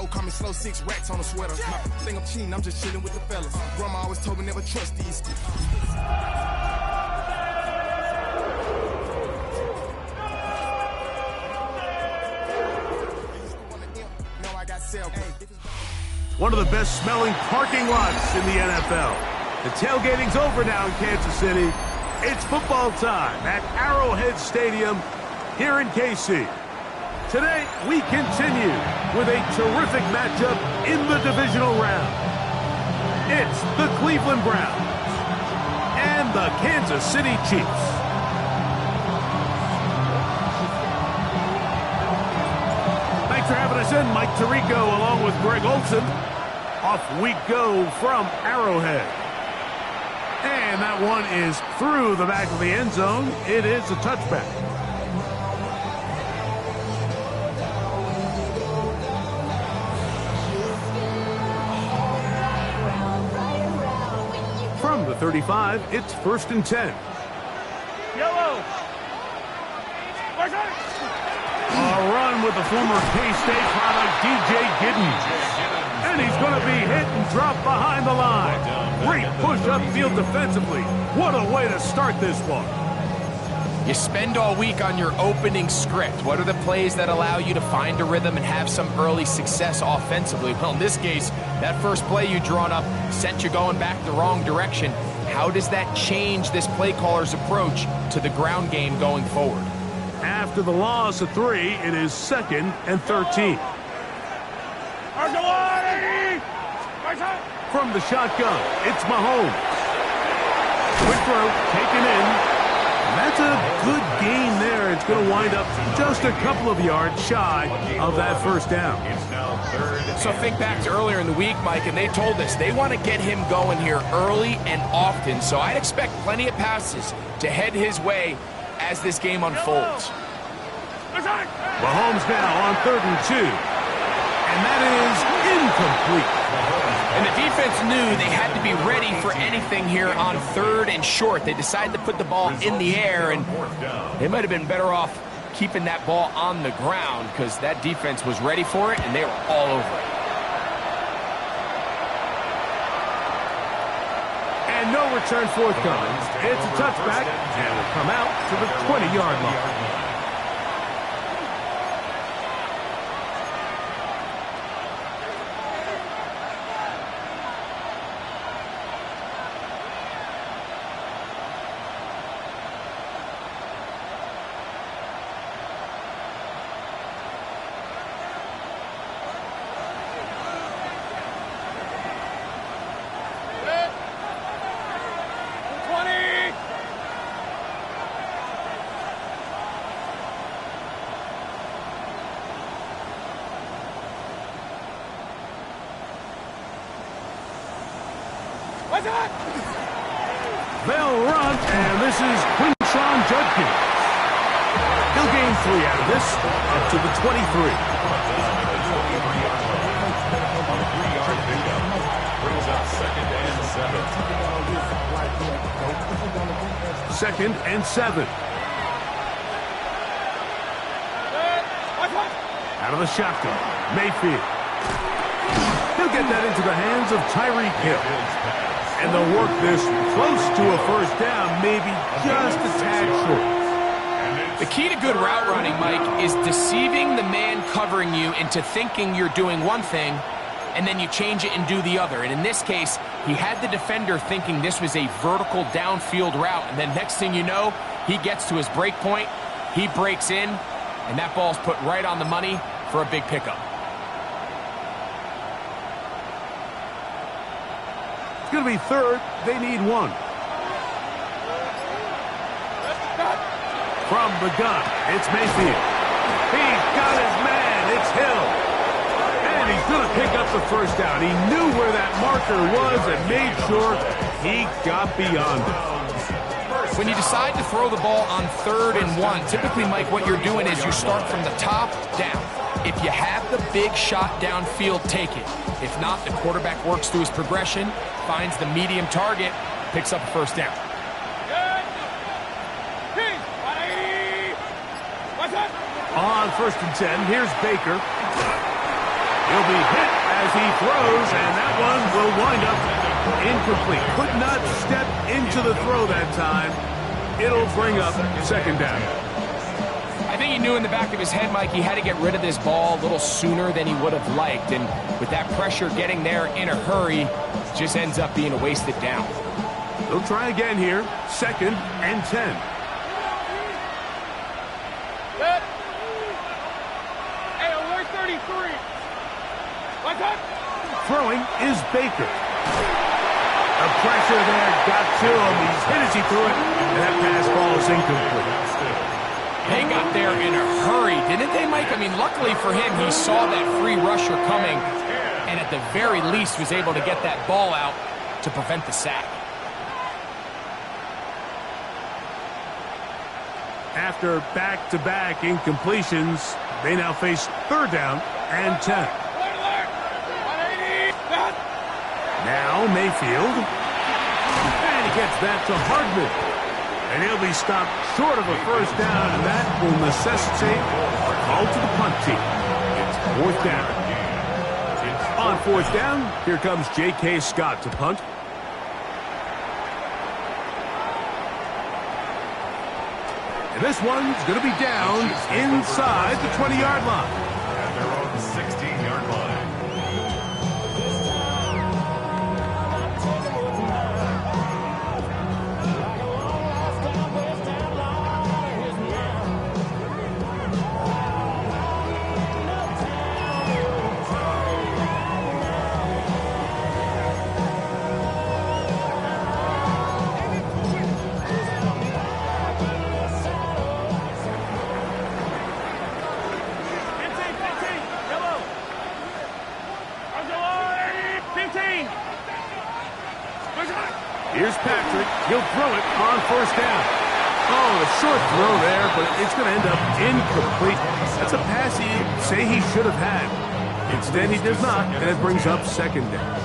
bro, call me slow, 6 racks on a sweater. Think I'm cheating, I'm just chilling with the fellas. Grandma always told me never trust these. One of the best smelling parking lots in the NFL. The tailgating's over now in Kansas City. It's football time at Arrowhead Stadium here in KC. Today, we continue with a terrific matchup in the divisional round. It's the Cleveland Browns and the Kansas City Chiefs. Thanks for having us in. Mike Tirico along with Greg Olson. Off we go from Arrowhead. And that one is through the back of the end zone. It is a touchback. From the 35, it's 1st and 10. Yellow. A run with the former K-State product, DJ Giddens. And he's going to be hit and dropped behind the line. Great push upfield defensively. What a way to start this one. You spend all week on your opening script. What are the plays that allow you to find a rhythm and have some early success offensively? Well, in this case, that first play you drawn up sent you going back the wrong direction. How does that change this play caller's approach to the ground game going forward? After the loss of 3, it is 2nd and 13. From the shotgun, it's Mahomes. Quick throw, taken in. And that's a good gain there. It's going to wind up just a couple of yards shy of that first down. So think back to earlier in the week, Mike, and they told us they want to get him going here early and often. So I'd expect plenty of passes to head his way as this game unfolds. Mahomes now on 3rd and 2. And that is incomplete. And the defense knew they had to be ready for anything here on 3rd and short. They decided to put the ball in the air, and they might have been better off keeping that ball on the ground because that defense was ready for it, and they were all over it. And no return forthcoming. It's a touchback, and will come out to the 20-yard line. They'll run, and this is Quinshon Judkins. He'll gain 3 out of this, up to the 23. Brings up 2nd and 7. 2nd and 7. Out of the shotgun, Mayfield. He'll get that into the hands of Tyreek Hill. And they'll work this close to a first down, maybe just a tad short. The key to good route running, Mike, is deceiving the man covering you into thinking you're doing one thing, and then you change it and do the other. And in this case, he had the defender thinking this was a vertical downfield route, and then next thing you know, he gets to his break point, he breaks in, and that ball's put right on the money for a big pickup. It's going to be 3rd. They need 1. From the gun, it's Mayfield. He's got his man. It's Hill. And he's going to pick up the first down. He knew where that marker was and made sure he got beyond it. When you decide to throw the ball on 3rd and 1, typically, Mike, what you're doing is you start from the top down. If you have the big shot downfield, take it. If not, the quarterback works through his progression, finds the medium target, picks up a first down. On 1st and 10, here's Baker. He'll be hit as he throws, and that one will wind up incomplete. Could not step into the throw that time. It'll bring up second down. I think he knew in the back of his head, Mike, he had to get rid of this ball a little sooner than he would have liked. And with that pressure getting there in a hurry, just ends up being a wasted down. They'll try again here. 2nd and 10. Good. Hey, alert 33. What's up? Throwing is Baker. The pressure there got to him. He's hit as he threw it, and that pass ball is incomplete. They got there in a hurry, didn't they, Mike? I mean, luckily for him, he saw that free rusher coming, and at the very least was able to get that ball out to prevent the sack. After back-to-back incompletions, they now face 3rd down and 10. Now Mayfield. And he gets that to Hardman. And he'll be stopped short of a first down, and that will necessitate a call to the punt team. It's 4th down. On 4th down, here comes J.K. Scott to punt. And this one's going to be down inside the 20-yard line. And they're on the 16-yard line. Here's Patrick. He'll throw it on 1st down. Oh, a short throw there, but it's going to end up incomplete. That's a pass he'd say he should have had. Instead, he does not, and it brings up 2nd down.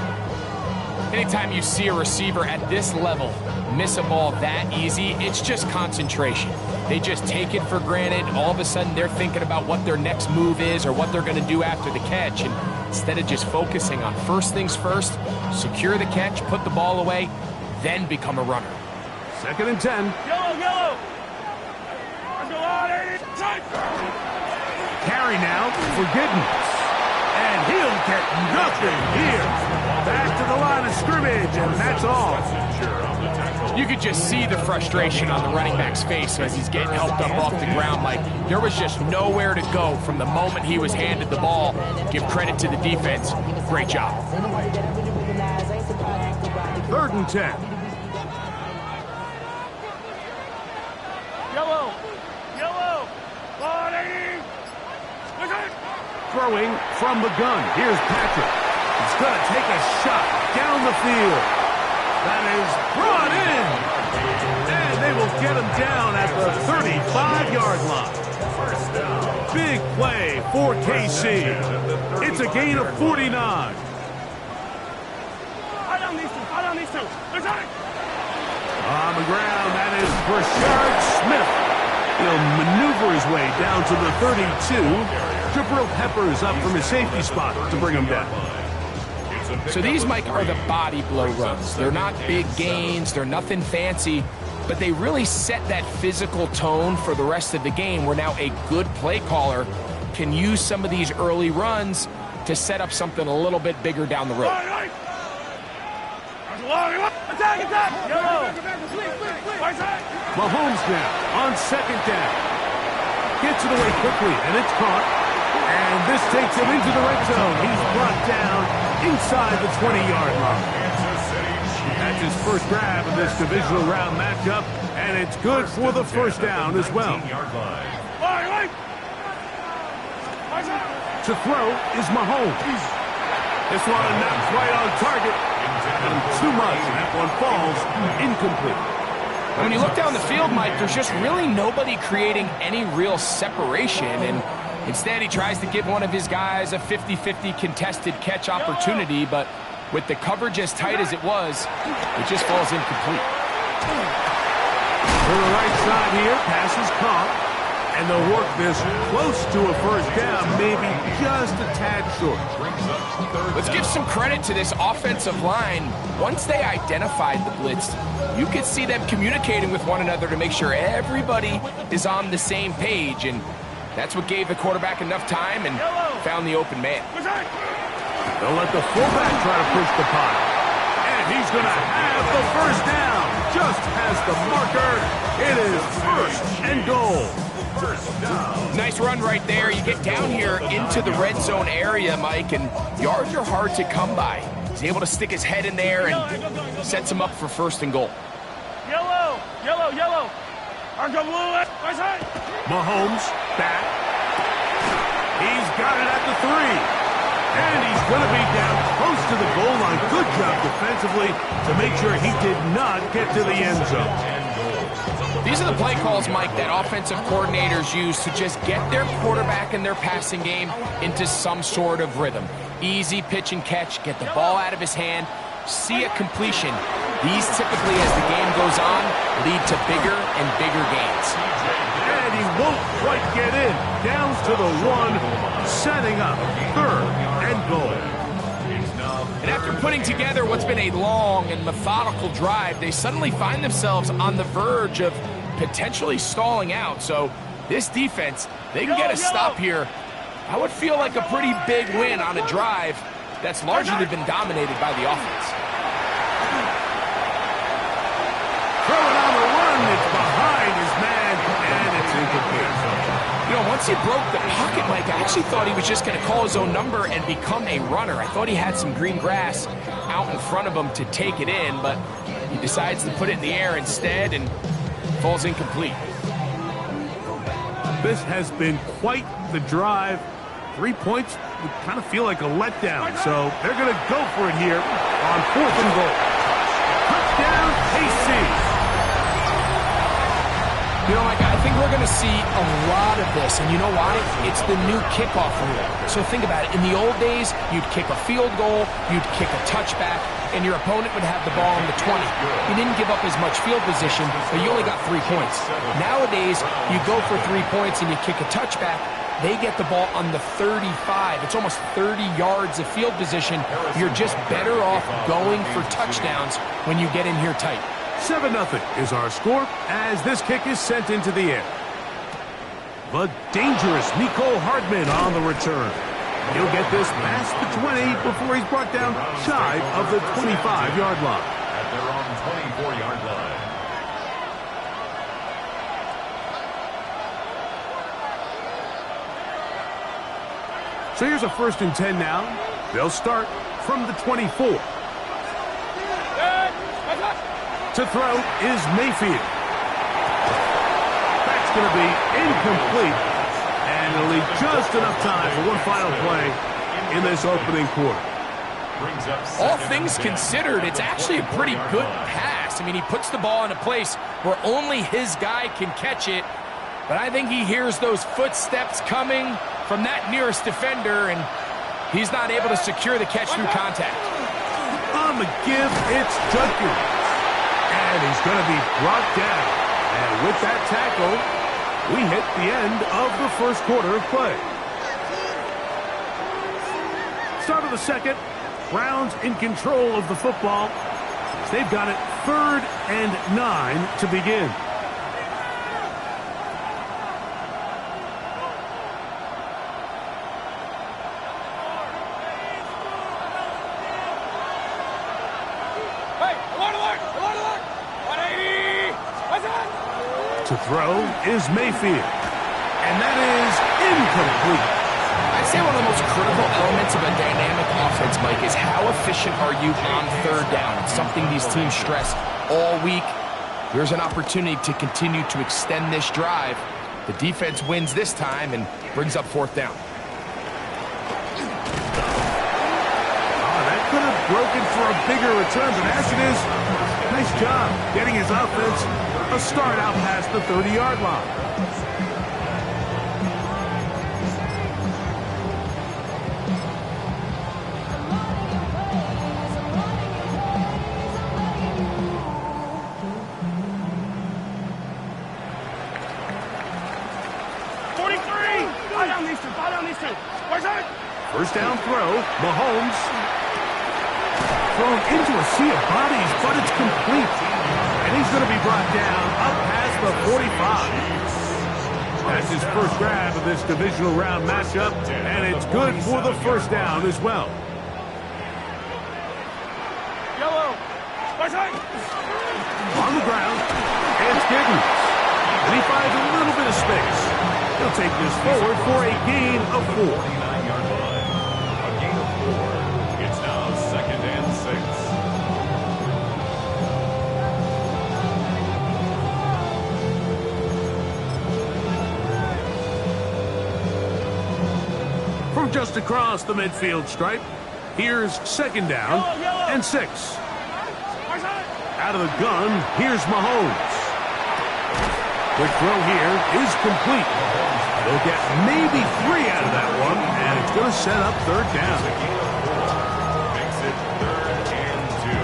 Anytime you see a receiver at this level miss a ball that easy, it's just concentration. They just take it for granted. All of a sudden, they're thinking about what their next move is or what they're going to do after the catch. And instead of just focusing on first things first, secure the catch, put the ball away, then become a runner. 2nd and 10. Yellow. Carry now for Giddens. And he'll get nothing here. Back to the line of scrimmage, and that's all. You could just see the frustration on the running back's face as he's getting helped up off the ground. Like, there was just nowhere to go from the moment he was handed the ball. Give credit to the defense. Great job. 3rd and 10. Yellow. Throwing from the gun. Here's Patrick. He's going to take a shot down the field. That is brought in. And they will get him down at the 35-yard line. Big play for KC. It's a gain of 49. On these two. On the ground, that is Brashard Smith. He'll maneuver his way down to the 32. Jabril Peppers up from his safety spot to bring him down. So these, Mike, are the body blow runs. They're not big gains. They're nothing fancy. But they really set that physical tone for the rest of the game where now a good play caller can use some of these early runs to set up something a little bit bigger down the road. Attack! Mahomes now on 2nd down. Gets it away quickly, and it's caught. And this takes him into the red zone. He's brought down inside the 20-yard line. That's his first grab of this divisional round matchup, and it's good for the 1st down as well. To throw is Mahomes. This one not quite on target. And too much, and that one falls incomplete. When you look down the field, Mike, there's just really nobody creating any real separation, and instead he tries to give one of his guys a 50-50 contested catch opportunity, but with the coverage as tight as it was, it just falls incomplete. To the right side here, pass is caught, And they'll work this close to a first down, maybe just a tad short. Let's give some credit to this offensive line. Once they identified the blitz, you could see them communicating with one another to make sure everybody is on the same page, and that's what gave the quarterback enough time and found the open man. They'll let the fullback try to push the pile. And he's going to have the first down. Just has the marker. It is first and goal. Nice run right there. You get down here into the red zone area, Mike, and yards are hard to come by. He's able to stick his head in there and sets him up for first and goal. Yellow, yellow, yellow. Argo blue, right side. Mahomes back. He's got it at the 3. And he's going to be down close to the goal line. Good job defensively to make sure he did not get to the end zone. These are the play calls, Mike, that offensive coordinators use to just get their quarterback and their passing game into some sort of rhythm. Easy pitch and catch, get the ball out of his hand, see a completion. These typically, as the game goes on, lead to bigger and bigger gains. And he won't quite get in. Down to the 1, setting up third and goal. And after putting together what's been a long and methodical drive, they suddenly find themselves on the verge of potentially stalling out. So this defense, they can get a stop here. I would feel like a pretty big win on a drive that's largely been dominated by the offense. Throw it on the run. It's behind his man, and it's incomplete. You know, once he broke the pocket, Mike, I actually thought he was just going to call his own number and become a runner. I thought he had some green grass out in front of him to take it in, but he decides to put it in the air instead and falls incomplete. This has been quite the drive. 3 points would kind of feel like a letdown, so they're going to go for it here on 4th and goal. Touchdown, KC. You know, Mike, I think we're going to see a lot of this, and you know why? It's the new kickoff rule. So think about it. In the old days, you'd kick a field goal, you'd kick a touchback, and your opponent would have the ball on the 20. You didn't give up as much field position, but you only got 3 points. Nowadays, you go for 3 points and you kick a touchback, they get the ball on the 35. It's almost 30 yards of field position. You're just better off going for touchdowns when you get in here tight. 7-0 is our score as this kick is sent into the air. The dangerous Mecole Hardman on the return. He'll get this past the 20 before he's brought down shy of the 25-yard line. At their own 24-yard line. So here's a 1st and 10 now. They'll start from the 24. To throw is Mayfield. That's going to be incomplete. And it'll leave just enough time for one final play in this opening quarter. All things considered, it's actually a pretty good pass. I mean, he puts the ball in a place where only his guy can catch it. But I think he hears those footsteps coming from that nearest defender, and he's not able to secure the catch through contact. On the give, it's Judkins. And he's going to be brought down. And with that tackle, we hit the end of the first quarter of play. Start of the second. Browns in control of the football. They've got it 3rd and 9 to begin. To throw is Mayfield. And that is incomplete. I'd say one of the most critical elements of a dynamic offense, Mike, is how efficient are you on 3rd down. It's something these teams stress all week. Here's an opportunity to continue to extend this drive. The defense wins this time and brings up 4th down. That could have broken for a bigger return, but as it is, nice job getting his offense a start out past the 30-yard line. First down throw, Mahomes. Thrown into a sea of bodies, but it's complete. And he's going to be brought down up past the 45. That's his first grab of this divisional round matchup, and it's good for the first down as well. On the ground, it's Giddens. And he finds a little bit of space. He'll take this forward for a gain of 4. 49-yard line. A gain of 4. It's now 2nd and 6. From just across the midfield stripe, here's 2nd down and 6. Out of the gun, here's Mahomes. Quick throw here is complete. They'll get maybe 3 out of that one, and it's going to set up 3rd down. Makes it 3rd and 2.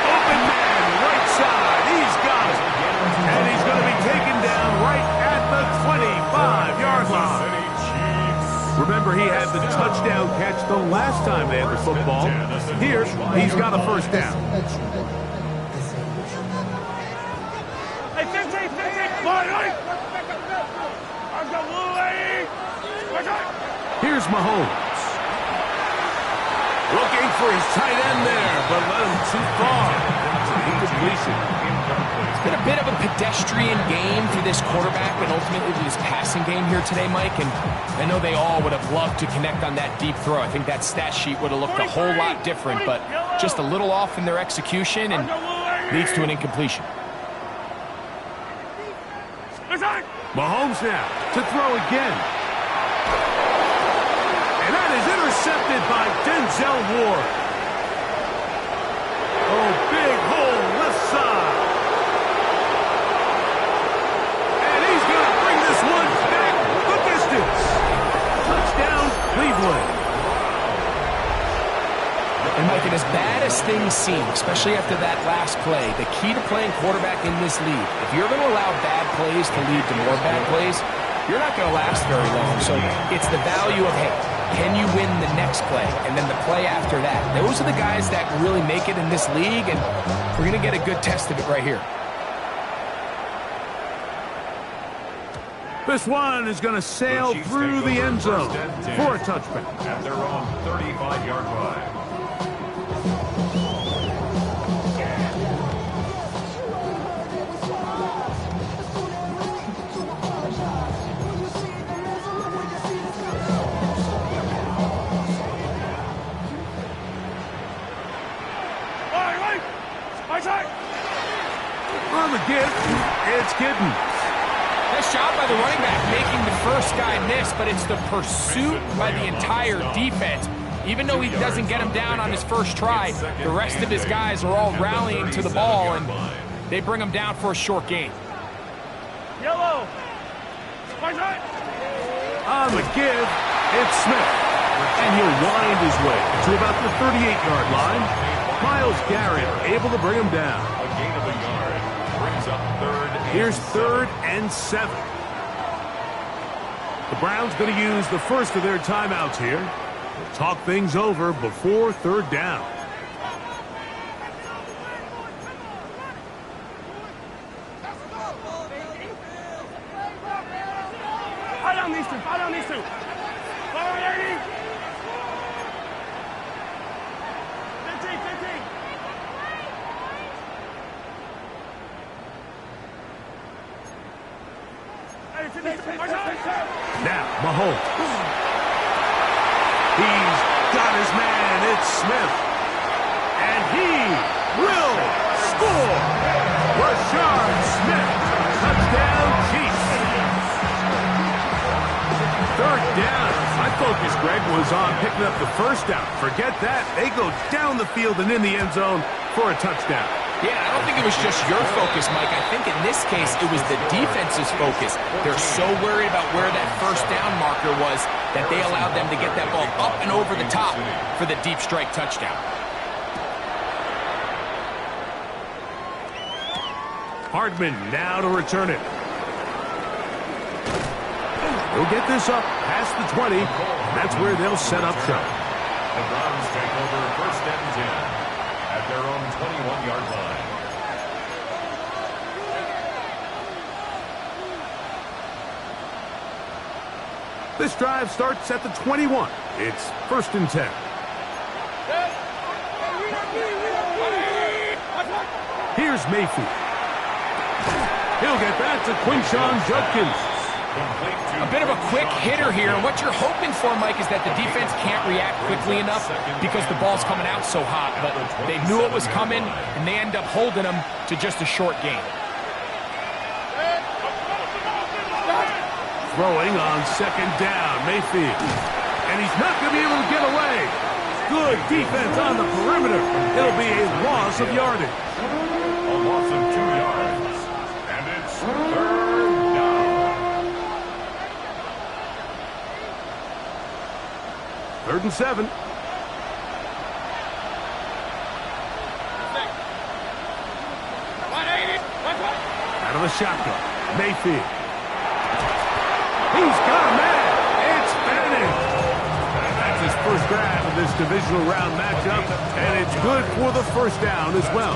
Open man, right side. He's got it. And he's going to be taken down right at the 25-yard line. Remember, he had the touchdown catch the last time they had the football. Here, he's got a first down. Hey, 15. Here's Mahomes. Looking for his tight end there, but let him too far. It's an incompletion. It's been a bit of a pedestrian game for this quarterback and ultimately for this passing game here today, Mike. And I know they all would have loved to connect on that deep throw. I think that stat sheet would have looked a whole lot different, but just a little off in their execution and leads to an incompletion. Mahomes now to throw again. And that is intercepted by Denzel Ward. Oh, big hole left side. And he's going to bring this one back the distance. Touchdown, Cleveland. And Mike, as bad as things seem, especially after that last play, the key to playing quarterback in this league, if you're going to allow bad plays to lead to more bad plays, you're not going to last very long. So it's the value of, hey, can you win the next play and then the play after that? Those are the guys that really make it in this league, and we're going to get a good test of it right here. This one is going to sail through the end zone for a touchback. At their own 35-yard line. On the give, it's Giddens. Nice job by the running back making the first guy miss, but it's the pursuit by the entire defense. Even though he doesn't get him down on his first try, the rest of his guys are all rallying to the ball, and they bring him down for a short gain. On the give, it's Smith. And he'll wind his way to about the 38-yard line. Myles Garrett able to bring him down. A gain of a yard. Brings up 3rd and Here's 3rd and 7. The Browns going to use the first of their timeouts here. They'll talk things over before 3rd down. Fall down these two. Follow 80. 15. Now, Mahomes. He's got his man. It's Smith. And he will score. Rashard Smith. Touchdown, Chiefs. 3rd down. My focus, Greg, was on picking up the first down. Forget that. They go down the field and in the end zone for a touchdown. Yeah, I don't think it was just your focus, Mike. I think in this case, it was the defense's focus. They're so worried about where that first down marker was that they allowed them to get that ball up and over the top for the deep strike touchdown. Hardman now to return it. He'll get this up past the 20. That's where they'll set up shop. The Browns take over 1st and 10 at their own 21-yard line. This drive starts at the 21. It's 1st and 10. Here's Mayfield. He'll get that to Quinshon Judkins. A bit of a quick hitter here, and what you're hoping for, Mike, is that the defense can't react quickly enough because the ball's coming out so hot, but they knew it was coming, and they end up holding them to just a short gain. Throwing on 2nd down, Mayfield. And he's not going to be able to get away. Good defense on the perimeter. It'll be a loss of yardage. A loss of 2 yards. And it's 3rd down. 3rd and 7. Out of the shotgun, Mayfield. He's got a man. It's finished. That's his first grab of this divisional round matchup, and it's good for the 1st down as well.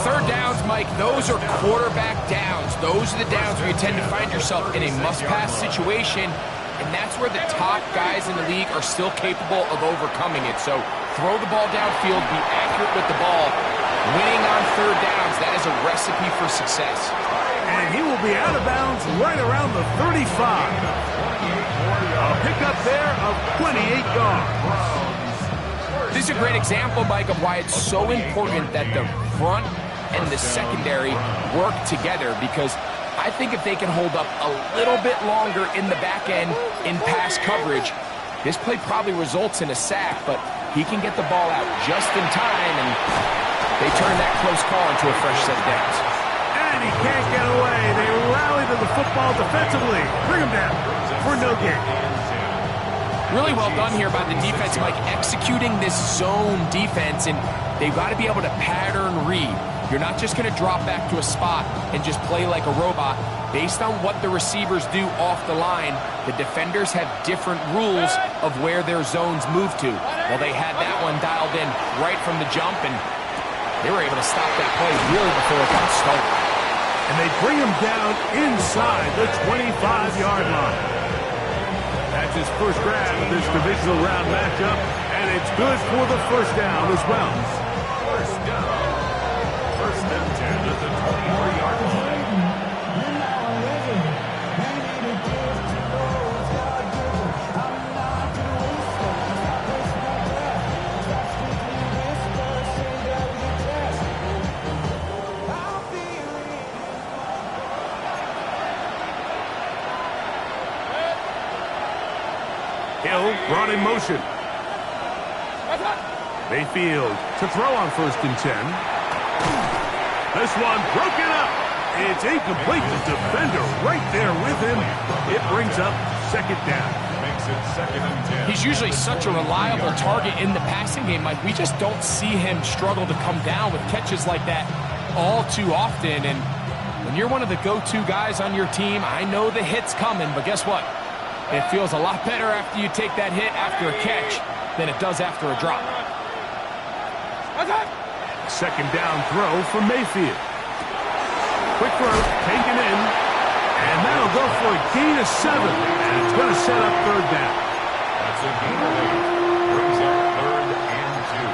3rd downs, Mike, those are quarterback downs. Those are the downs where you tend to find yourself in a must-pass situation, and that's where the top guys in the league are still capable of overcoming it. So throw the ball downfield, be accurate with the ball. Winning on 3rd downs, that is a recipe for success. And he will be out of bounds right around the 35. A pickup there of 28 yards. This is a great example, Mike, of why it's so important that the front and the secondary work together, because I think if they can hold up a little bit longer in the back end in pass coverage, this play probably results in a sack, but he can get the ball out just in time, and they turn that close call into a fresh set of downs. And he can't get away. They rally to the football defensively. Bring him down for no gain. Really well done here by the defense, Mike, executing this zone defense, and they've got to be able to pattern read. You're not just going to drop back to a spot and just play like a robot. Based on what the receivers do off the line, the defenders have different rules of where their zones move to. Well, they had that one dialed in right from the jump, and they were able to stop that play really before it got started. And they bring him down inside the 25-yard line. That's his first grab of this divisional round matchup, and it's good for the 1st down as well. 1st down. 1st and 10 at the 24-yard line. Hill brought in motion. Mayfield to throw on 1st and 10. This one broken up. It's incomplete. The defender right there with him. It brings up 2nd down. Makes it 2nd and 10. He's usually such a reliable target in the passing game, Mike. We just don't see him struggle to come down with catches like that all too often. And when you're one of the go-to guys on your team, I know the hit's coming, but guess what? It feels a lot better after you take that hit after a catch than it does after a drop. 2nd down throw for Mayfield. Quick throw, taken in, and that'll go for a gain of 7, and it's going to set up 3rd down. That's a gain of 8. Brings up 3rd and 2.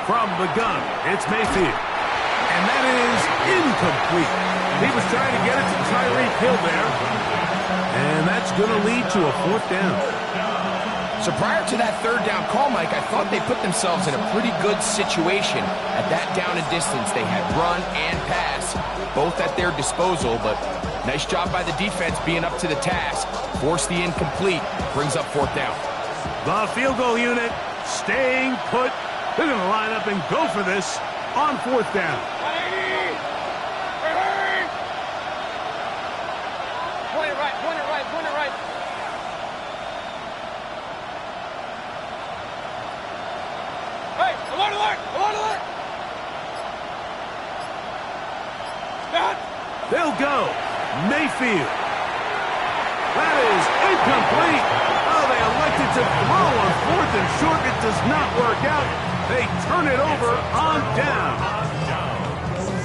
From the gun, it's Mayfield. And that is incomplete. He was trying to get it to Tyreek Hill there. And that's going to lead to a 4th down. So prior to that third down call, Mike, I thought they put themselves in a pretty good situation. At that down and distance, they had run and pass, both at their disposal, but nice job by the defense being up to the task. Force the incomplete, brings up fourth down. The field goal unit staying put. They're going to line up and go for this on fourth down. Point it right. Hey, alert! They'll go. Mayfield. That is incomplete. Oh, they elected to throw on fourth and short. It does not work out. They turn it over on down.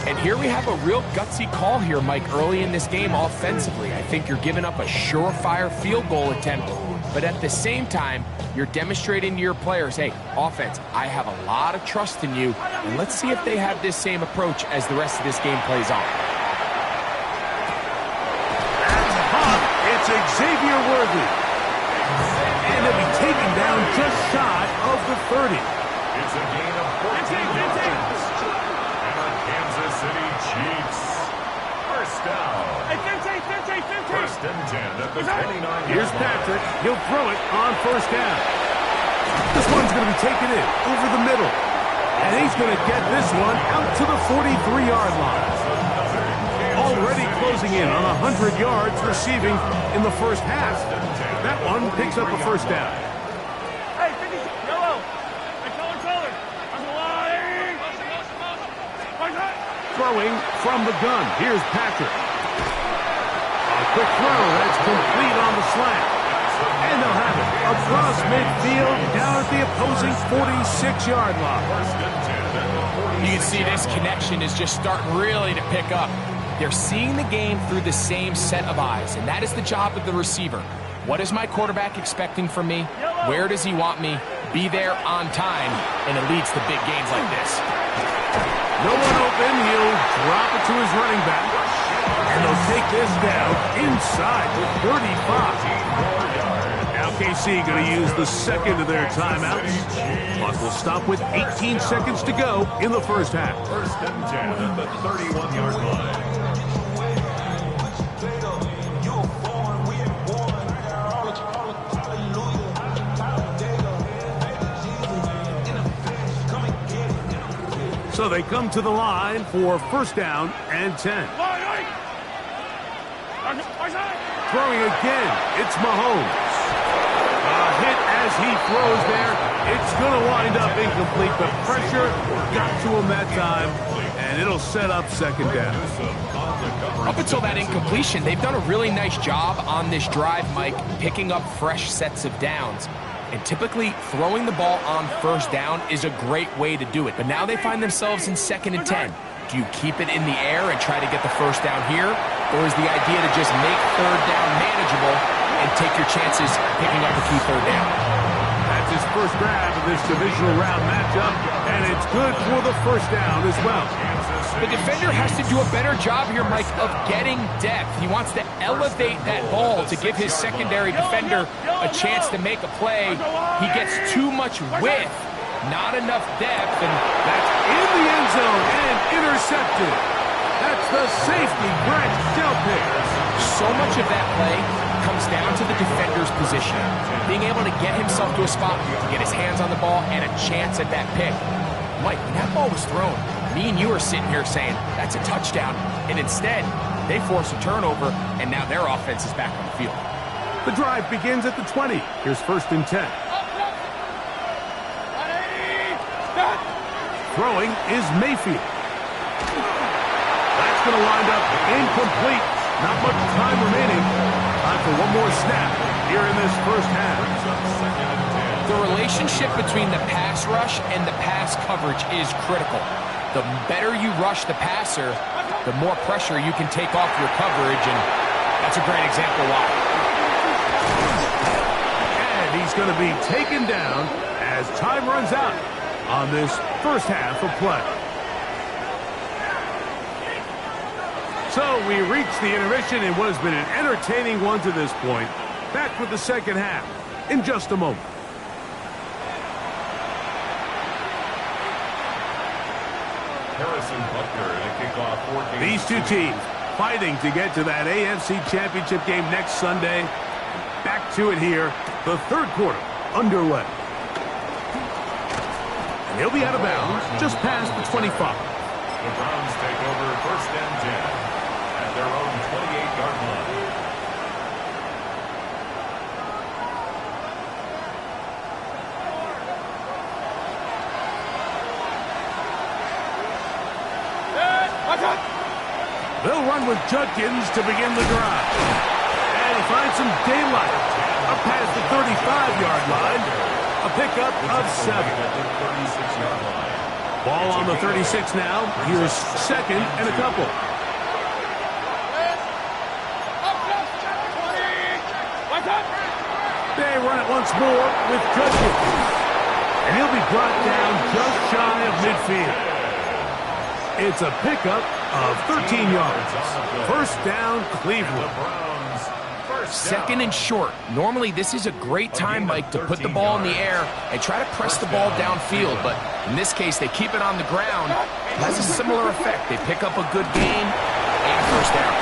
And here we have a real gutsy call here, Mike, early in this game offensively. I think you're giving up a surefire field goal attempt, but at the same time, you're demonstrating to your players, hey, offense, I have a lot of trust in you, and let's see if they have this same approach as the rest of this game plays on. It's Xavier Worthy. And they'll be taken down just shy of the 30. It's a gain of 14 yards. And the Kansas City Chiefs. First down. First and 10 at the 29. Here's Patrick. He'll throw it on first down. This one's going to be taken in over the middle. And he's going to get this one out to the 43-yard line. Already closing in on 100 yards receiving in the first half. That one picks up a first down. Hey, 50, yellow. Hey, color. I'm alive. Throwing from the gun. Here's Patrick. A quick throw. That's complete on the slant. And they'll have it across midfield down at the opposing 46-yard line. You can see this connection is just starting really to pick up. They're seeing the game through the same set of eyes, and that is the job of the receiver. What is my quarterback expecting from me? Where does he want me? Be there on time, and it leads to big gains like this. No one open. He'll drop it to his running back, and they'll take this down inside the 35. Now KC going to use the second of their timeouts. Clock will stop with 18 seconds to go in the first half. First and 10 at the 31-yard line. So they come to the line for first down and 10. Throwing again, it's Mahomes. A hit as he throws there. It's going to wind up incomplete. The pressure got to him that time, and it'll set up second down. Up until that incompletion, they've done a really nice job on this drive, Mike, picking up fresh sets of downs. And typically, throwing the ball on first down is a great way to do it. But now they find themselves in second and 10. Do you keep it in the air and try to get the first down here? Or is the idea to just make third down manageable and take your chances picking up a key third down? That's his first grab of this divisional round matchup, and it's good for the first down as well. The defender has to do a better job here, Mike, of getting depth. He wants to elevate that ball to give his secondary defender a chance to make a play. He gets too much width, not enough depth, and that's in the end zone and intercepted. That's the safety, Brett Delpit. So much of that play comes down to the defender's position, being able to get himself to a spot to get his hands on the ball and a chance at that pick. Mike, when that ball was thrown, me and you are sitting here saying, that's a touchdown. And instead, they force a turnover, and now their offense is back on the field. The drive begins at the 20. Here's first and 10. Throwing is Mayfield. That's going to wind up incomplete. Not much time remaining. Time for one more snap here in this first half. The relationship between the pass rush and the pass coverage is critical. The better you rush the passer, the more pressure you can take off your coverage, and that's a great example why. And he's going to be taken down as time runs out on this first half of play. So we reach the intermission in what has been an entertaining one to this point. Back with the second half in just a moment. Harrison Butker to kick off for Kansas These two City. teams fighting to get to that AFC Championship game next Sunday. Back to it here. The third quarter underway. And he'll be out of bounds just past the 25. The Browns take over 1st and 10 at their own 28-yard line. They'll run with Judkins to begin the drive. And he finds some daylight up past the 35-yard line. A pickup of 7. Ball on the 36 now. Here's 2nd and a couple. They run it once more with Judkins. And he'll be brought down just shy of midfield. It's a pickup of 13 yards. 1st down, Cleveland. 2nd and short. Normally, this is a great time, Mike, to put the ball in the air and try to press the ball downfield. But in this case, they keep it on the ground. It has a similar effect. They pick up a good gain and 1st down.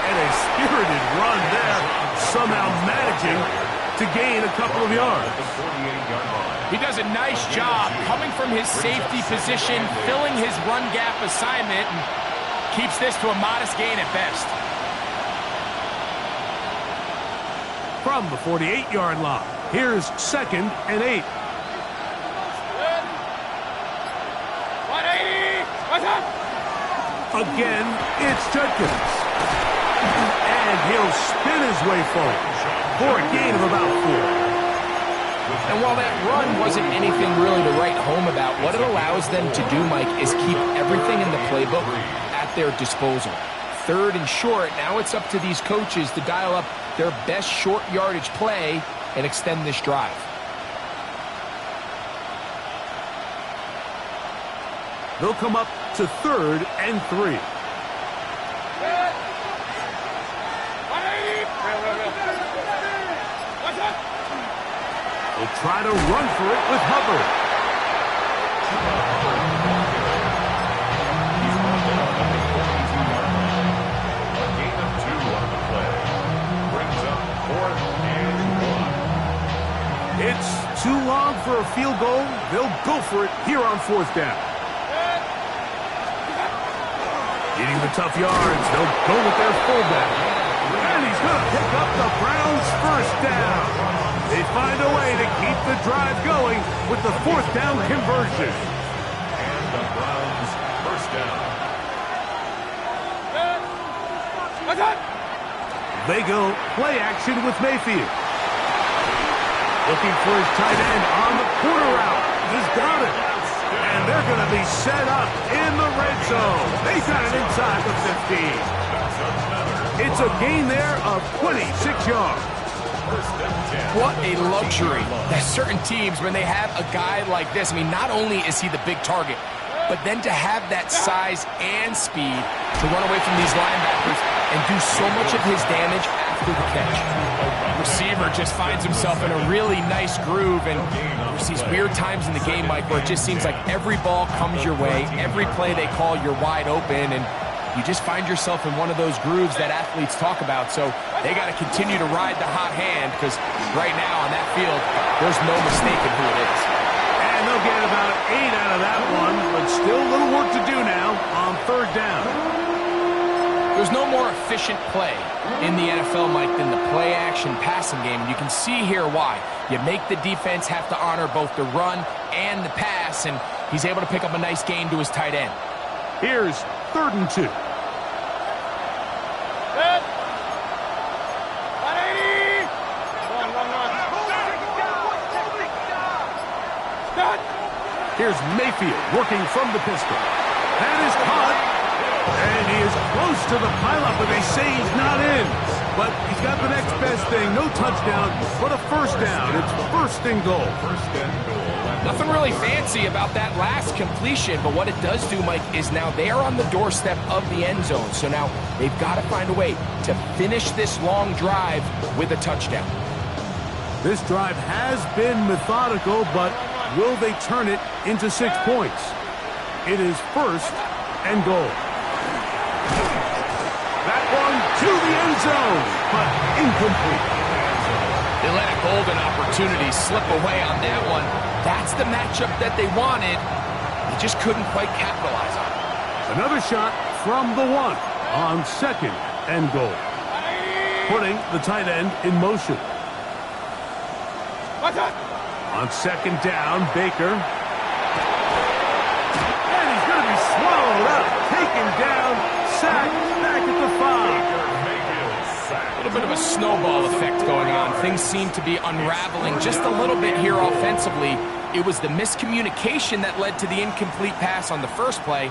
And a spirited run there, somehow managing to gain a couple of yards. He does a nice job coming from his safety position, filling his run gap assignment, and keeps this to a modest gain at best. From the 48-yard line, here's 2nd and 8. 180! Again, it's Judkins. And he'll spin his way forward for a gain of about 4. And while that run wasn't anything really to write home about, what it allows them to do, Mike, is keep everything in the playbook at their disposal. 3rd and short, now it's up to these coaches to dial up their best short yardage play and extend this drive. They'll come up to 3rd and 3. They'll try to run for it with Hubbard. A gain of 2 on the play. Brings up 4th and 1. It's too long for a field goal. They'll go for it here on 4th down. Getting the tough yards, they'll go with their fullback. And he's going to pick up the Browns' 1st down. They find a way to keep the drive going with the 4th down conversion. And the Browns' 1st down. They go play action with Mayfield. Looking for his tight end on the corner route. He's got it. And they're going to be set up in the red zone. They got it inside the 15. It's a gain there of 26 yards. What a luxury that certain teams, when they have a guy like this, I mean, not only is he the big target, but then to have that size and speed to run away from these linebackers and do so much of his damage after the catch. Receiver just finds himself in a really nice groove, and there's these weird times in the game, Mike, where it just seems like every ball comes your way, every play they call, you're wide open, and you just find yourself in one of those grooves that athletes talk about. So they got to continue to ride the hot hand, because right now on that field, there's no mistaking who it is. And they'll get about 8 out of that one, but still a little work to do now on 3rd down. There's no more efficient play in the NFL, Mike, than the play-action passing game. And you can see here why. You make the defense have to honor both the run and the pass, and he's able to pick up a nice gain to his tight end. Here's 3rd and 2. 180! Here's Mayfield working from the pistol. That is caught. And he is close to the pileup, but they say he's not in. But he's got the next best thing. No touchdown, but a 1st down. It's 1st and goal. Nothing really fancy about that last completion, but what it does do, Mike, is now they are on the doorstep of the end zone. So now they've got to find a way to finish this long drive with a touchdown. This drive has been methodical, but will they turn it into 6 points? It is first and goal. That one to the end zone, but incomplete. They let a golden opportunity slip away on that one. That's the matchup that they wanted. They just couldn't quite capitalize on it. Another shot from the one on second and goal. Putting the tight end in motion. On second down, Baker. And he's going to be swallowed up, taken down, sacked, back at the 5. A little bit of a snowball effect going on. Things seem to be unraveling just a little bit here offensively. It was the miscommunication that led to the incomplete pass on the first play.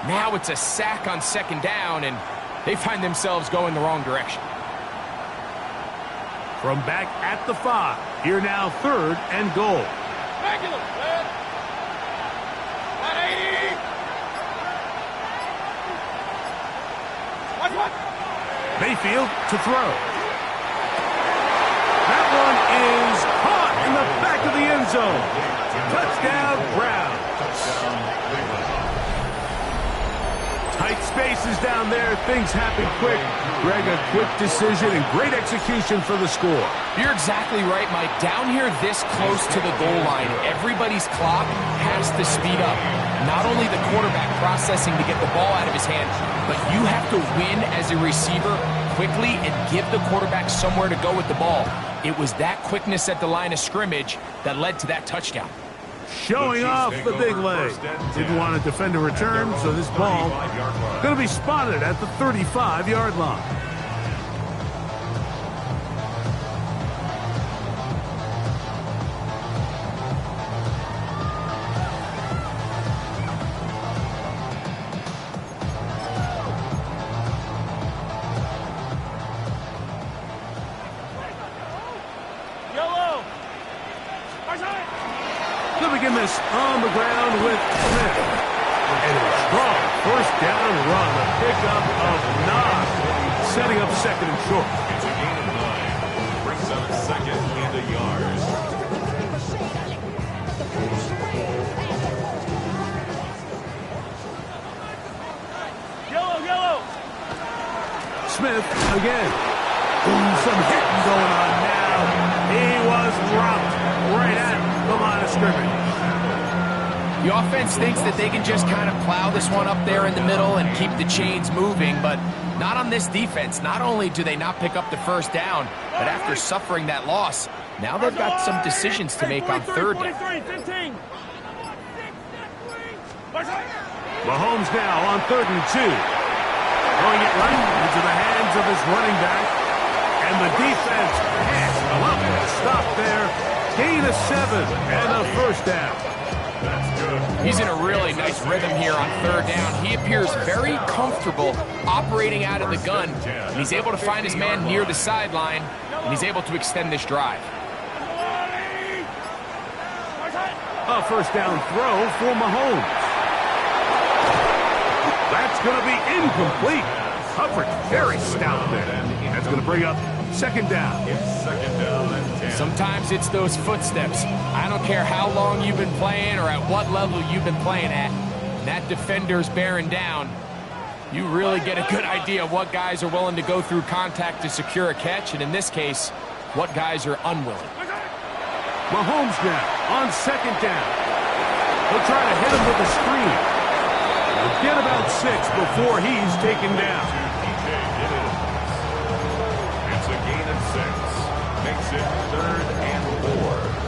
Now it's a sack on second down, and they find themselves going the wrong direction. From back at the 5, here now third and goal. Mayfield to throw. That one is caught in the back of the end zone. Touchdown, Brown. Tight spaces down there. Things happen quick. Greg, a quick decision and great execution for the score. You're exactly right, Mike. Down here this close to the goal line, everybody's clock has to speed up. Not only the quarterback processing to get the ball out of his hand, but you have to win as a receiver quickly and give the quarterback somewhere to go with the ball. It was that quickness at the line of scrimmage that led to that touchdown. Showing off the big leg. Didn't want to defend a return, so this ball going to be spotted at the 35-yard line. They'll begin this on the ground with Smith. And a strong first down run, a pickup of 9, setting up second and short. It's a gain of 9. Brings up second and a yard. Yellow. Smith again. Ooh, some hitting going on now. He was rocked right at the line of scrimmage. The offense thinks that they can just kind of plow this one up there in the middle and keep the chains moving, but not on this defense. Not only do they not pick up the first down, but after suffering that loss, now they've got some decisions to make on third down. Mahomes now on 3rd and 2. Throwing it right into the hands of his running back. And the defense can't come up with a stop there. Gain of 7 and a first down. That's good. He's in a really nice rhythm here on third down. He appears very comfortable operating out of the gun. And he's able to find his man near the sideline, and he's able to extend this drive. A first down throw for Mahomes. That's going to be incomplete. Coverage very stout there. That's going to bring up second down. It's second down and 10. Sometimes it's those footsteps. I don't care how long you've been playing or at what level you've been playing at. That defender's bearing down. You really get a good idea of what guys are willing to go through contact to secure a catch, and in this case, what guys are unwilling. Mahomes now on second down. He'll try to hit him with a screen. He'll get about 6 before he's taken down. It's a gain of 6. Makes it 3rd and 4.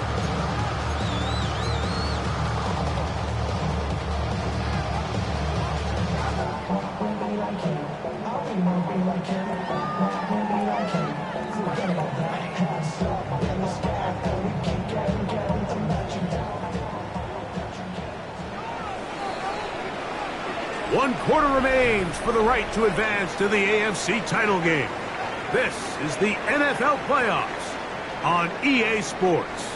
One quarter remains for the right to advance to the AFC title game. This is the NFL playoffs on EA Sports.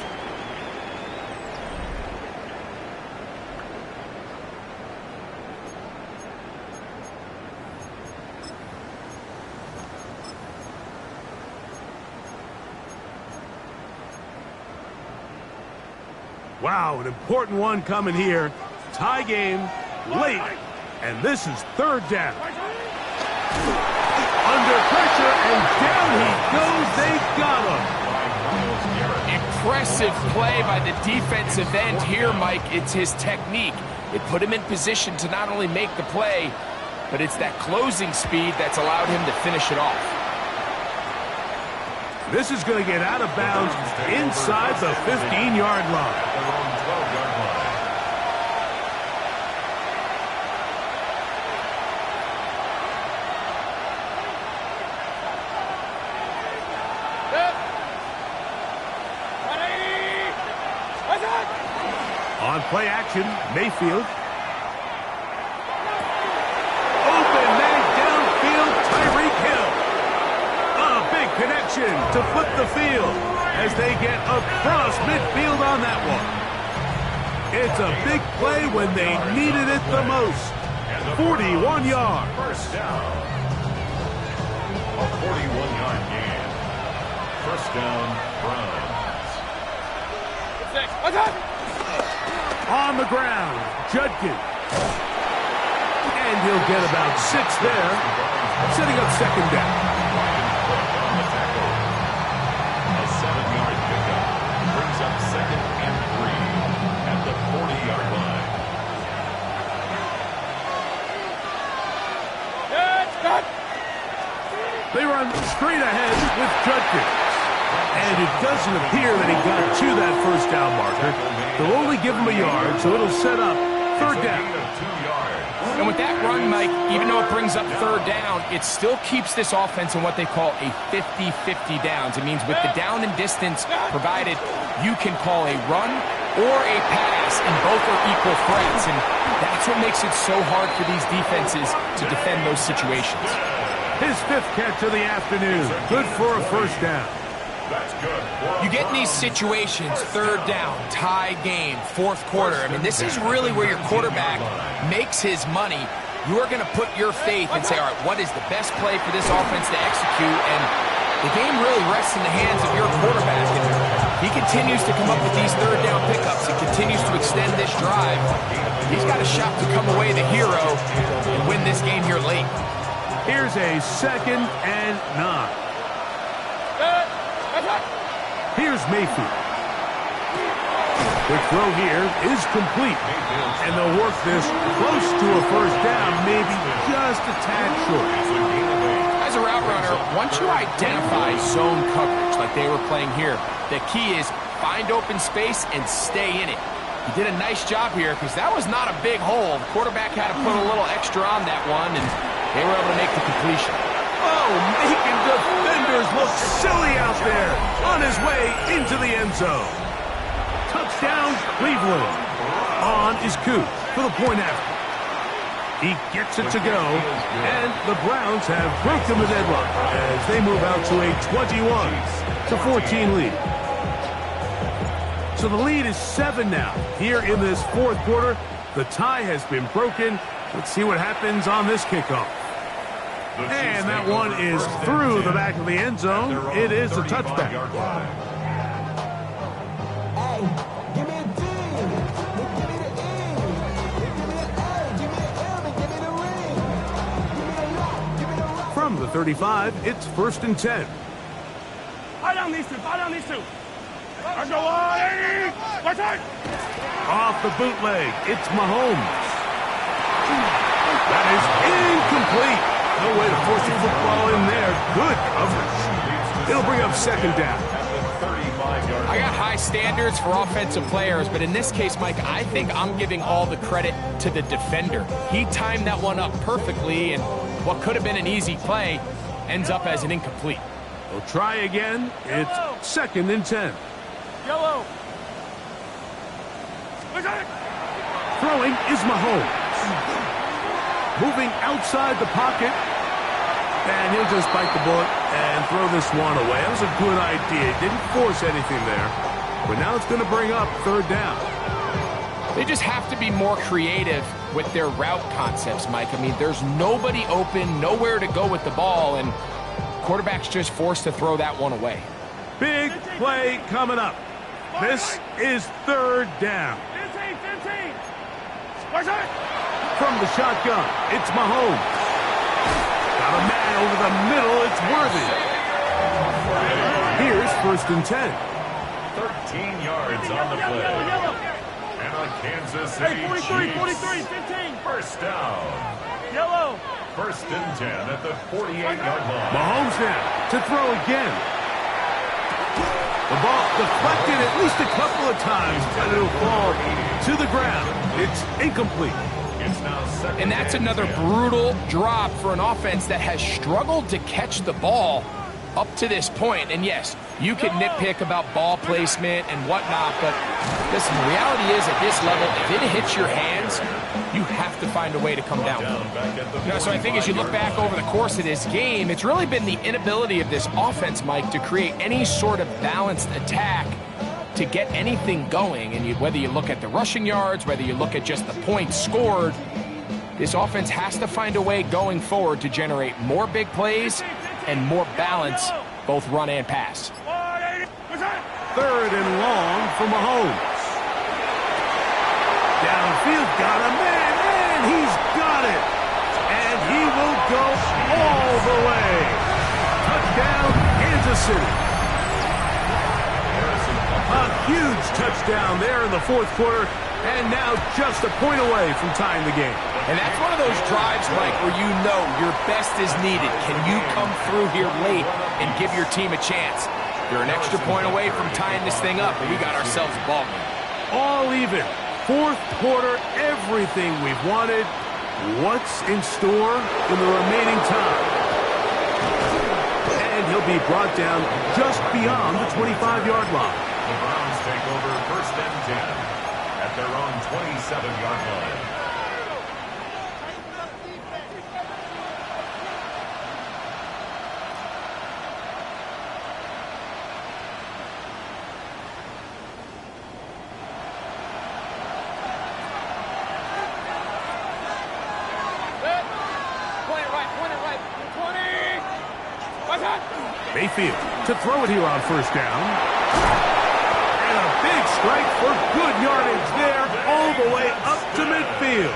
Wow, an important one coming here. Tie game. late, and this is third down. Under pressure, and down he goes. They got him. Impressive play by the defensive end here, Mike. It's his technique. It put him in position to not only make the play, but it's that closing speed that's allowed him to finish it off. This is going to get out of bounds inside the 15-yard line. On play action, Mayfield. Open man downfield, Tyreek Hill. A big connection to flip the field as they get across midfield on that one. It's a big play when they needed it the most. 41 yards. First down. A 41-yard gain. First down, Browns. On the ground, Judkins. And he'll get about 6 there, setting up second down. On the tackle. A 7-yard pickup brings up 2nd and 3 at the 40-yard line. They run straight ahead with Judkins. And it doesn't appear that he got to that first down marker. They'll only give him a yard, so it'll set up third down. And with that run, Mike, even though it brings up third down, it still keeps this offense in what they call a 50-50 downs. It means with the down and distance provided, you can call a run or a pass, and both are equal threats. And that's what makes it so hard for these defenses to defend those situations. His 5th catch of the afternoon. Good for a first down. That's good. You get in these situations, third down, tie game, fourth quarter. I mean, this is really where your quarterback makes his money. You are going to put your faith and say, all right, what is the best play for this offense to execute? And the game really rests in the hands of your quarterback. And he continues to come up with these third down pickups and continues to extend this drive. He's got a shot to come away the hero and win this game here late. Here's a 2nd and 9. Here's Mayfield. The throw here is complete. And they'll work this close to a first down, maybe just a tad short. As a route runner, once you identify zone coverage like they were playing here, the key is find open space and stay in it. He did a nice job here because that was not a big hole. The quarterback had to put a little extra on that one, and they were able to make the completion. Oh, making defenders look silly out there on his way into the end zone. Touchdown, Cleveland. On is Coop for the point after. He gets it to go, and the Browns have broken the deadlock as they move out to a 21-14 lead. So the lead is 7 now. Here in this fourth quarter, the tie has been broken. Let's see what happens on this kickoff. And that one is through the back of the end zone. It is a touchback. From the 35, it's 1st and 10. Fire down these two. I go right side. Off the bootleg, it's Mahomes. That is incomplete. No way to force the football in there. Good coverage. It'll bring up second down. I got high standards for offensive players, but in this case, Mike, I think I'm giving all the credit to the defender. He timed that one up perfectly, and what could have been an easy play ends up as an incomplete. We'll try again. It's 2nd and 10. Yellow. Throwing is Mahomes. Moving outside the pocket. And he'll just bite the bullet and throw this one away. That was a good idea. Didn't force anything there. But now it's going to bring up third down. They just have to be more creative with their route concepts, Mike. I mean, there's nobody open, nowhere to go with the ball, and quarterback's just forced to throw that one away. Big play coming up. This is third down. 15. Right side. From the shotgun, it's Mahomes. Got a man over the middle, it's Worthy. Here's 1st and 10. 13 yards on the play. And a Kansas City Chiefs. 15. First down. Yellow. 1st and 10 at the 48-yard line. Mahomes now to throw again. The ball deflected at least a couple of times, but it'll fall to the ground. It's incomplete. It's now 2nd And that's another 10. brutal drop for an offense that has struggled to catch the ball up to this point. And yes, you can nitpick about ball placement and whatnot, but listen, the reality is at this level, if it hits your hands, you have to find a way to come down. So I think as you look back over the course of this game, it's really been the inability of this offense, Mike, to create any sort of balanced attack to get anything going. And whether you look at the rushing yards, whether you look at just the points scored, this offense has to find a way going forward to generate more big plays and more balance, both run and pass. 3rd and long for Mahomes. Downfield, got a man, and he's got it. And he will go all the way. Touchdown, Kansas City. A huge touchdown there in the 4th quarter, and now just a point away from tying the game. And that's one of those drives, Mike, where you know your best is needed. Can you come through here late and give your team a chance? You're an extra point away from tying this thing up, and we got ourselves a ball game. All even. 4th quarter, everything we've wanted. What's in store in the remaining time? And he'll be brought down just beyond the 25-yard line. The Browns take over 1st and 10 at their own 27-yard line. Mayfield to throw it here on 1st down. And a big strike for good yardage there all the way up to midfield.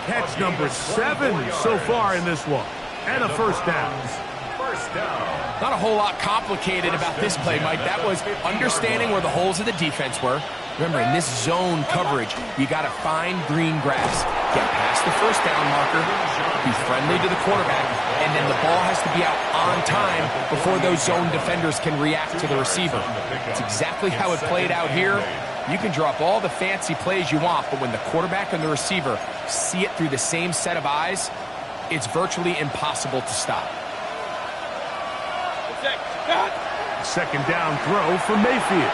Catch number 7 so far in this one. And a 1st down. First down. Not a whole lot complicated about this play, Mike. That was understanding where the holes of the defense were. Remember, in this zone coverage, you got to find green grass. Get past the 1st down marker, be friendly to the quarterback, and then the ball has to be out on time before those zone defenders can react to the receiver. It's exactly how it played out here. You can drop all the fancy plays you want, but when the quarterback and the receiver see it through the same set of eyes, it's virtually impossible to stop. 2nd down throw for Mayfield.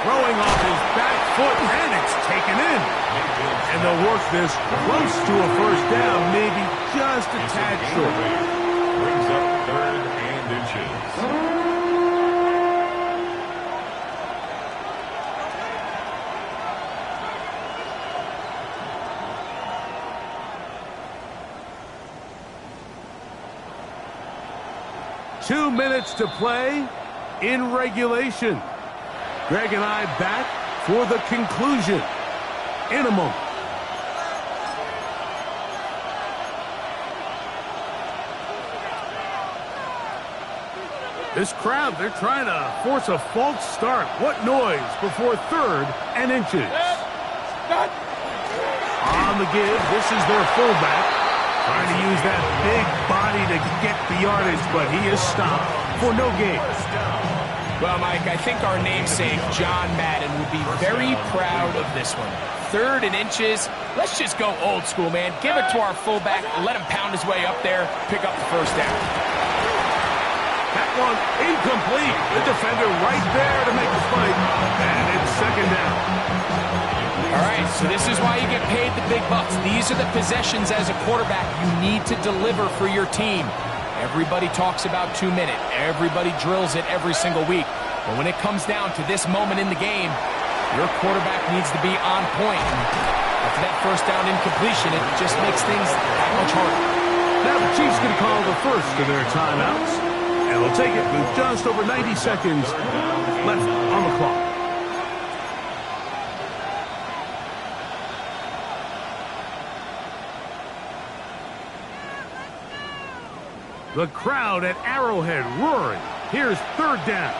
Throwing off his back foot, and it's taken in. And they'll work this close to a 1st down, maybe just a tad short. Brings up 3rd and inches. Two minutes to play in regulation. Greg and I back for the conclusion in a moment. This crowd, they're trying to force a false start. What noise before 3rd and inches. On the give, this is their fullback. Trying to use that big body to get the yardage, but he is stopped for no gain. Well, Mike, I think our namesake, John Madden, would be very proud of this one. 3rd and inches. Let's just go old school, man. Give it to our fullback. Let him pound his way up there. Pick up the 1st down. That one incomplete. The defender right there to make the fight. And it's 2nd down. All right, so this is why you get paid the big bucks. These are the possessions as a quarterback you need to deliver for your team. Everybody talks about 2 minute. Everybody drills it every single week. But when it comes down to this moment in the game, your quarterback needs to be on point. And after that 1st down incompletion, it just makes things that much harder. Now the Chiefs going to call the first of their timeouts. And they'll take it with just over 90 seconds left on the clock. The crowd at Arrowhead roaring. Here's third down.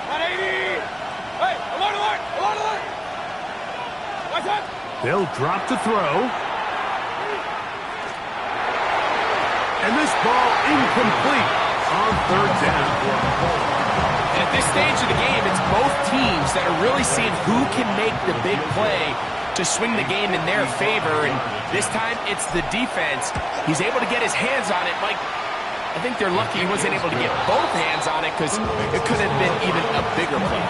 180. Hey, alert. Watch out. They'll drop to throw. And this ball incomplete on third down. At this stage of the game, it's both teams that are really seeing who can make the big play to swing the game in their favor. And this time, it's the defense. He's able to get his hands on it. Mike, I think they're lucky he wasn't able to get both hands on it because it could have been even a bigger play.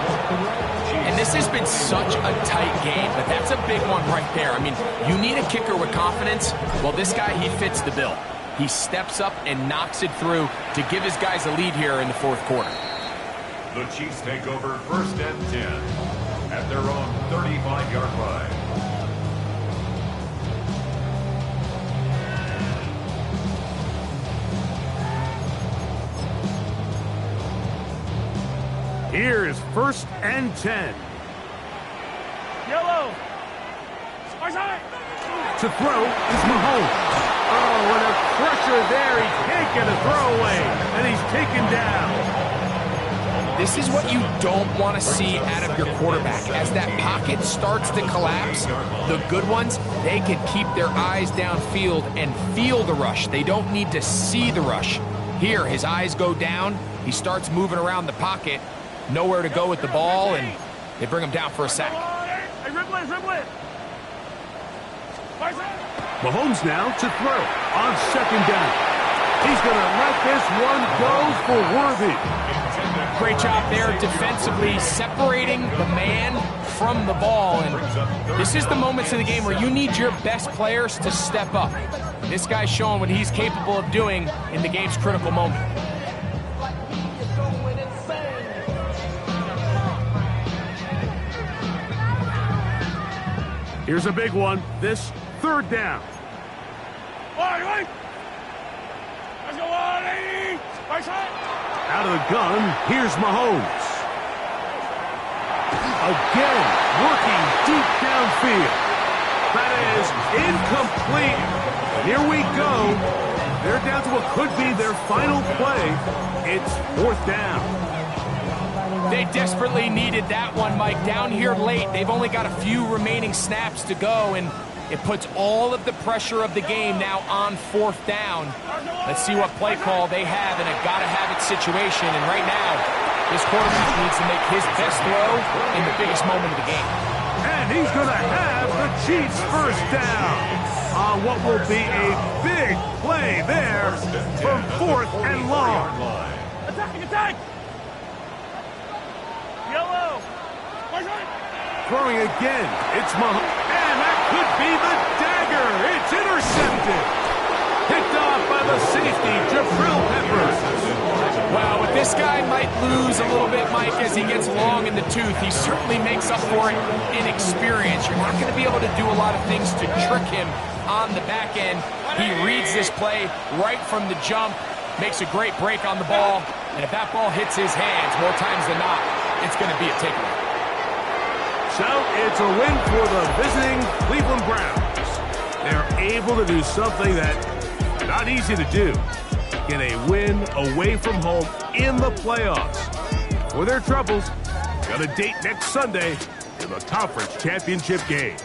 And this has been such a tight game, but that's a big one right there. I mean, you need a kicker with confidence. Well, this guy, he fits the bill. He steps up and knocks it through to give his guys a lead here in the fourth quarter. The Chiefs take over 1st and 10 at their own 35-yard line. Here is 1st and 10. Yellow. To throw is Mahomes. Oh, and a pressure there. He can't get a throwaway, and he's taken down. This is what you don't want to see out of your quarterback. As that pocket starts to collapse, the good ones, they can keep their eyes downfield and feel the rush. They don't need to see the rush. Here, his eyes go down. He starts moving around the pocket. Nowhere to go with the ball, and they bring him down for a sack. Mahomes now to throw on 2nd down. He's going to let this one go for Worthy. Great job there defensively, separating the man from the ball. And this is the moments of the game where you need your best players to step up. This guy's showing what he's capable of doing in the game's critical moment. Here's a big one. This 3rd down. Let's go 180. Out of the gun, here's Mahomes. Again, working deep downfield. That is incomplete. Here we go. They're down to what could be their final play. It's 4th down. They desperately needed that one, Mike. Down here late, they've only got a few remaining snaps to go, and it puts all of the pressure of the game now on 4th down. Let's see what play call they have in a gotta-have-it situation. And right now, this quarterback needs to make his best throw in the biggest moment of the game. And he's going to have the Chiefs 1st down on what will be a big play there for 4th and long. Attack! Yellow. Throwing again, it's Mahomes. And that could be the dagger. It's intercepted. Picked off by the safety, Jabril Peppers. Wow, but this guy might lose a little bit, Mike, as he gets long in the tooth. He certainly makes up for it in experience. You're not going to be able to do a lot of things to trick him on the back end. He reads this play right from the jump, makes a great break on the ball, and if that ball hits his hands more times than not, it's going to be a takeaway. So it's a win for the visiting Cleveland Browns. They're able to do something that's not easy to do. Get a win away from home in the playoffs. For their troubles, got a date next Sunday in the conference championship game.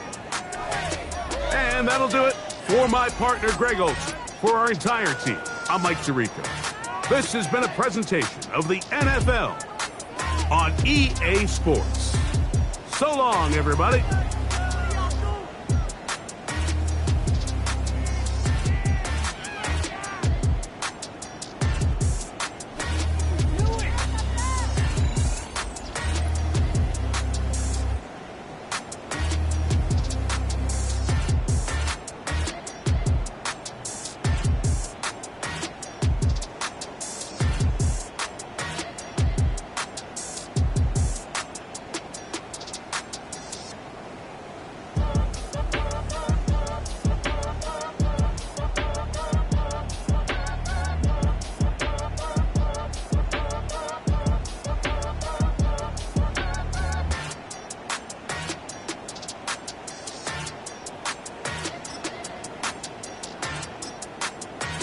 And that'll do it for my partner, Greg Olson. For our entire team, I'm Mike Tirico. This has been a presentation of the NFL on EA Sports. So long, everybody.